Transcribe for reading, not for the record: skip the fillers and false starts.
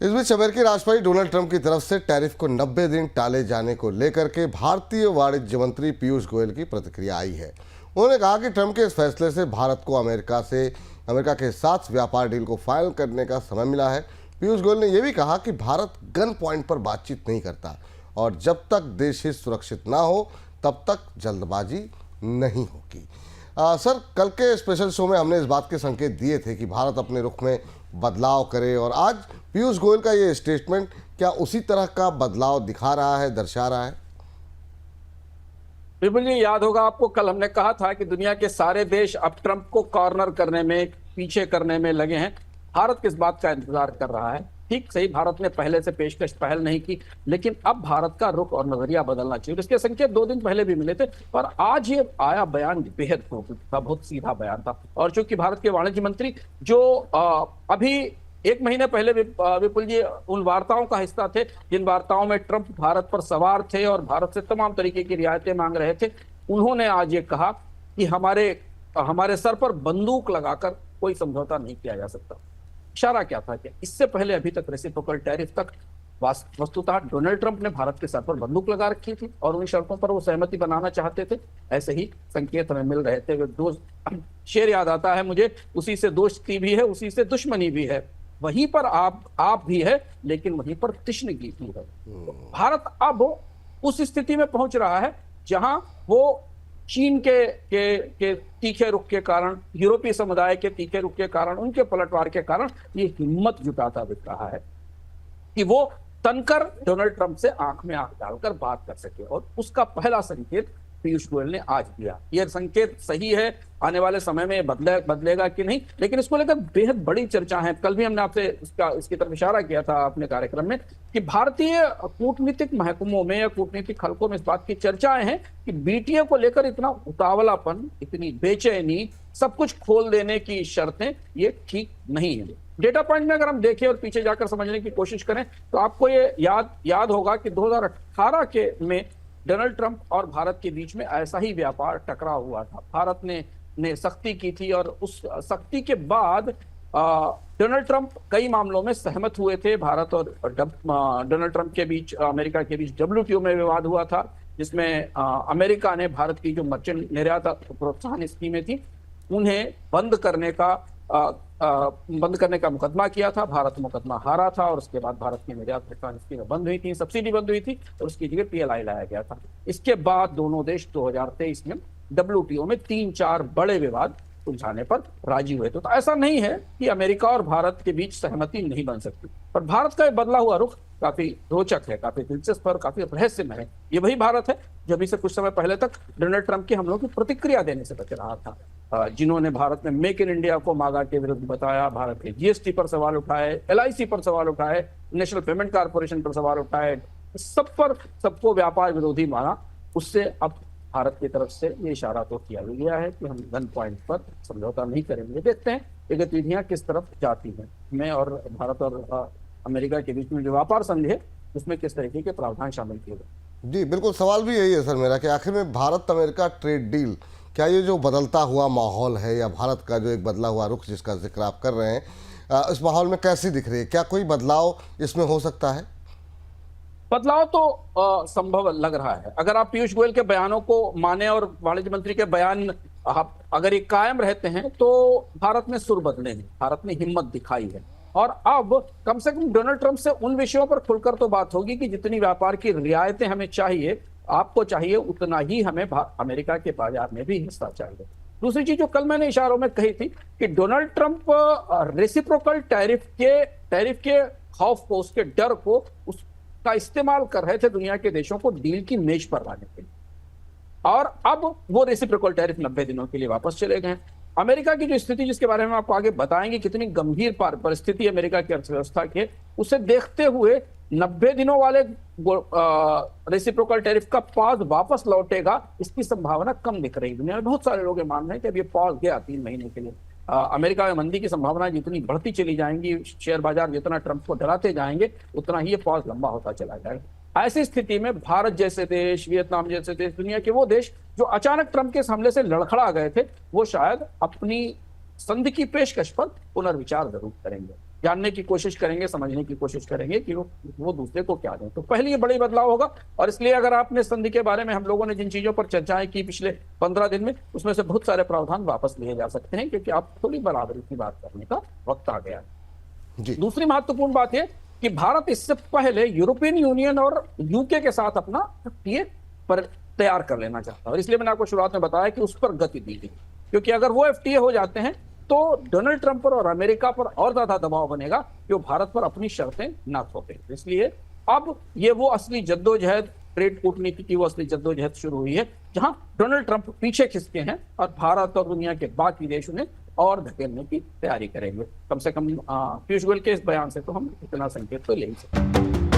इस बीच अमेरिकी राष्ट्रपति डोनाल्ड ट्रंप की तरफ से टैरिफ को 90 दिन टाले जाने को लेकर के भारतीय वाणिज्य मंत्री पीयूष गोयल की प्रतिक्रिया आई है। उन्होंने कहा कि ट्रंप के इस फैसले से भारत को अमेरिका के साथ व्यापार डील को फाइनल करने का समय मिला है। पीयूष गोयल ने यह भी कहा कि भारत गन पॉइंट पर बातचीत नहीं करता और जब तक देश हित सुरक्षित ना हो तब तक जल्दबाजी नहीं होगी। सर, कल के स्पेशल शो में हमने इस बात के संकेत दिए थे कि भारत अपने रुख में बदलाव करे और आज पीयूष गोयल का ये स्टेटमेंट क्या उसी तरह का बदलाव दिखा रहा है, दर्शा रहा है? बिल्कुल जी, याद होगा आपको, कल हमने कहा था कि दुनिया के सारे देश अब ट्रंप को कॉर्नर करने में, पीछे करने में लगे हैं। भारत किस बात का इंतजार कर रहा है? ठीक सही, भारत ने पहले से पेशकश पहल नहीं की, लेकिन अब भारत का रुख और नजरिया बदलना चाहिए। इसके संकेत 2 दिन पहले भी मिले थे, पर आज ये आया बयान बेहद था, बहुत सीधा बयान था। और चूंकि भारत के वाणिज्य मंत्री जो अभी 1 महीने पहले विपुल जी उन वार्ताओं का हिस्सा थे जिन वार्ताओं में ट्रंप भारत पर सवार थे और भारत से तमाम तरीके की रियायतें मांग रहे थे, उन्होंने आज ये कहा कि हमारे सर पर बंदूक लगाकर कोई समझौता नहीं किया जा सकता। इशारा क्या था कि इससे पहले अभी तक रेसिप्रोकल टैरिफ तक वस्तुतः डोनाल्ड ट्रंप ने भारत के सर पर बंदूक लगा रखी थी और उन शर्तों पर वो सहमति बनाना चाहते थे। ऐसे ही संकेत हमें मिल रहे थे। दोस्त शेर याद आता है मुझे, उसी से दोस्ती भी है उसी से दुश्मनी भी है, वहीं पर आप भी है लेकिन वहीं पर तिश्नगी भी है। तो भारत अब उस स्थिति में पहुंच रहा है जहां वो चीन के तीखे रुख के कारण, यूरोपीय समुदाय के तीखे रुख के कारण, उनके पलटवार के कारण ये हिम्मत जुटाता दिख रहा है कि वो तनकर डोनाल्ड ट्रंप से आंख में आंख डालकर बात कर सके। और उसका पहला संकेत पीयूष गोयल ने आज दिया। यह संकेत सही है, आने वाले समय में बदलेगा कि नहीं, लेकिन इसको लेकर बेहद बड़ी चर्चा है। कल भी हमने आपसे इसकी तरफ इशारा किया था अपने कार्यक्रम में कि भारतीय कूटनीतिक महकमों में या कूटनीतिक हलकों में इस बात की चर्चाएं हैं कि बीटीए को लेकर इतना उतावलापन, इतनी बेचैनी, सब कुछ खोल देने की शर्तें, ये ठीक नहीं है। डेटा पॉइंट में अगर हम देखें और पीछे जाकर समझने की कोशिश करें तो आपको ये याद होगा कि 2018 में डोनाल्ड ट्रंप और भारत के बीच में ऐसा ही व्यापार टकराव हुआ था। भारत ने सख्ती की थी और उस सख्ती के बाद डोनाल्ड ट्रंप कई मामलों में सहमत हुए थे। भारत और डोनाल्ड ट्रंप के बीच, अमेरिका के बीच WTO में विवाद हुआ था, जिसमें अमेरिका ने भारत की जो मर्चेंट निर्यात प्रोत्साहन स्कीमें थी उन्हें बंद करने का मुकदमा किया था। भारत मुकदमा हारा था और उसके बाद भारत की निर्यात प्रोत्साहन स्कीमें बंद हुई थी, सब्सिडी बंद हुई थी और उसकी जगह PLI लाया गया था। इसके बाद दोनों देश 2023 में WTO में 3-4 बड़े विवाद सुलझाने पर राजी हुए थे। तो ऐसा नहीं है कि अमेरिका और भारत के बीच सहमति नहीं बन सकती, पर भारत का बदला हुआ रुख काफी रोचक है, काफी दिलचस्प और काफी रहस्यमय है। ये वही भारत है जो अभी से कुछ समय पहले तक डोनाल्ड ट्रंप के हमलों की प्रतिक्रिया देने से बच रहा था, जिन्होंने भारत में मेक इन इंडिया को मागा के विरुद्ध बताया, भारत के GST पर सवाल उठाए, LIC पर सवाल उठाए, नेशनल पेमेंट कॉर्पोरेशन पर सवाल उठाए, सबको व्यापार विरोधी माना। उससे अब भारत की तरफ से ये इशारा तो किया गया है कि हम गन पॉइंट पर समझौता नहीं करेंगे। देखते हैं ये गतिविधियां किस तरफ जाती हैं। मैं और भारत और अमेरिका के बीच में जो व्यापार संधि है उसमें किस तरीके के प्रावधान शामिल किए गए। जी बिल्कुल, सवाल भी यही है सर मेरा कि आखिर में भारत अमेरिका ट्रेड डील, क्या ये जो बदलता हुआ माहौल है या भारत का जो एक बदला हुआ रुख जिसका जिक्र आप कर रहे हैं, इस माहौल में कैसी दिख रही है? क्या कोई बदलाव इसमें हो सकता है? बदलाव तो संभव लग रहा है। अगर आप पीयूष गोयल के बयानों को माने और वाणिज्य मंत्री के बयान अगर ये कायम रहते हैं तो भारत में सुर बदले हैं, भारत ने हिम्मत दिखाई है। और अब कम से कम डोनाल्ड ट्रंप से उन विषयों पर खुलकर तो बात होगी कि जितनी व्यापार की रियायतें हमें चाहिए, आपको चाहिए, उतना ही हमें अमेरिका के बाजार में भी हिस्सा चाहिए। दूसरी चीज जो कल मैंने इशारों में कही थी कि डोनाल्ड ट्रंप रेसिप्रोकल टैरिफ के खौफ को, उसके डर को, उसका इस्तेमाल कर रहे थे दुनिया के देशों को डील की मेज पर लाने के लिए। और अब वो रेसिप्रोकल टैरिफ 90 दिनों के लिए वापस चले गए। अमेरिका की जो स्थिति, जिसके बारे में आपको आगे बताएंगे, कितनी गंभीर परिस्थिति अमेरिका की अर्थव्यवस्था की, उसे देखते हुए 90 दिनों वाले रेसिप्रोकल टैरिफ का पॉज वापस लौटेगा, इसकी संभावना कम दिख रही है। दुनिया में बहुत सारे लोग मान रहे हैं कि अब ये पॉज गया 3 महीने के लिए। अमेरिका में मंदी की संभावना जितनी बढ़ती चली जाएंगी, शेयर बाजार जितना ट्रंप को डराते जाएंगे, उतना ही ये पॉज लंबा होता चला जाएगा। ऐसी स्थिति में भारत जैसे देश, वियतनाम जैसे देश, दुनिया के वो देश जो अचानक ट्रंप के हमले से लड़खड़ा गए थे, वो शायद अपनी संधि की पेशकश पर पुनर्विचार जरूर करेंगे। जानने की कोशिश करेंगे, समझने की कोशिश करेंगे कि वो दूसरे को क्या दें। तो पहले ये बड़ी बदलाव होगा। और इसलिए अगर आपने संधि के बारे में हम लोगों ने जिन चीजों पर चर्चाएं की पिछले 15 दिन में, उसमें से बहुत सारे प्रावधान वापस लिए जा सकते हैं, क्योंकि आप थोड़ी बराबरी की बात करने का वक्त आ गया है। जी दूसरी महत्वपूर्ण बात यह कि भारत इससे पहले यूरोपियन यूनियन और यूके के साथ अपना FTA पर तैयार कर लेना चाहता है, और इसलिए मैंने आपको शुरुआत में बताया कि उस पर गति दी गई, क्योंकि अगर वो FTA हो जाते हैं तो डोनाल्ड ट्रंप पर और अमेरिका पर और ज्यादा दबाव बनेगा कि वो भारत पर अपनी शर्तें ना थोपे। इसलिए अब ये वो असली जद्दोजहद, ट्रेड कूटनीति की वो असली जद्दोजहद शुरू हुई है, जहां डोनाल्ड ट्रंप पीछे खिसके हैं और भारत और दुनिया के बाकी देश उन्हें और धकेलने की तैयारी करेंगे। कम से कम पीयूष गोयल के इस बयान से तो हम इतना संकेत तो ले ही सकते हैं।